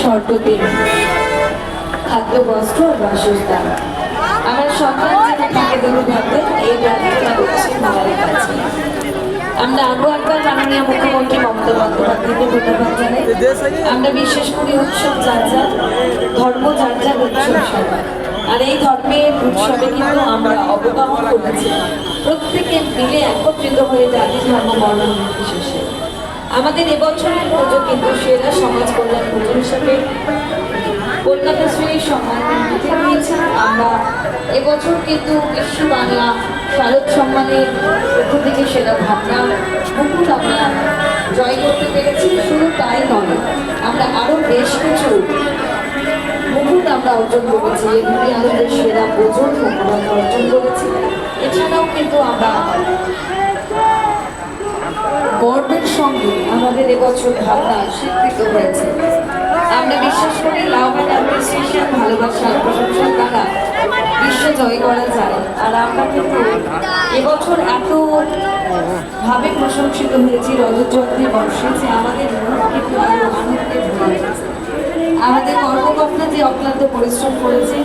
শর্ততে খাদ্য বস্ত্র আর বাসস্থান। আমার সন্তান যেন থাকে দলুভাবে এই প্রার্থনা করছি মায়ের কাছে। আমরা আরো একবার মাননীয় মুখ্যমন্ত্রী মমতা বন্দ্যোপাধ্যায়কে ধন্যবাদ জানাই। আমরা বিশ্বাস করি উৎসব যার যার, ধর্ম যার যার উৎসব সবার। আর এই ধর্মের উৎসবে কিন্তু আমরা অবগাহন করেছি প্রত্যেকে মিলে একত্রিত হয়ে জাতি ধর্ম বর্ণ নির্বিশেষে। আমাদের এবছরের পুজো কিন্তু সেরা সমাজ কল্যাণ পুজো হিসেবে কলকাতা শ্রী সম্মান দিয়েছি। আমরা এবছর কিন্তু বিশ্ব বাংলা শারদ সম্মানের পক্ষ থেকে সেরা ভাবনা মুকুট আমরা জয় করতে পেরেছি। শুধু তাই নয়, আমরা আরো বেশ কিছু মুকুট আমরা অর্জন করেছি। এগুলি আমাদের সেরা ওজন মুকুট আমরা অর্জন করেছি। এছাড়াও কিন্তু আমরা গর্বের সঙ্গে আমাদের এবছর ভাবনা স্বীকৃত হয়েছে। আমরা বিশ্বাস করি লাভ অ্যান্ড অ্যাপ্রিসিয়েশন, ভালোবাসা প্রশংসা দ্বারা বিশ্ব জয় করা যায়। আর আমরা কিন্তু এবছর এত ভাবে প্রশংসিত হয়েছি রজত জয়ন্তী বর্ষে যে আমাদের মন কিন্তু আরো আনন্দে ভরে গেছে। আমাদের কর্মকর্তা যে অক্লান্ত পরিশ্রম করেছে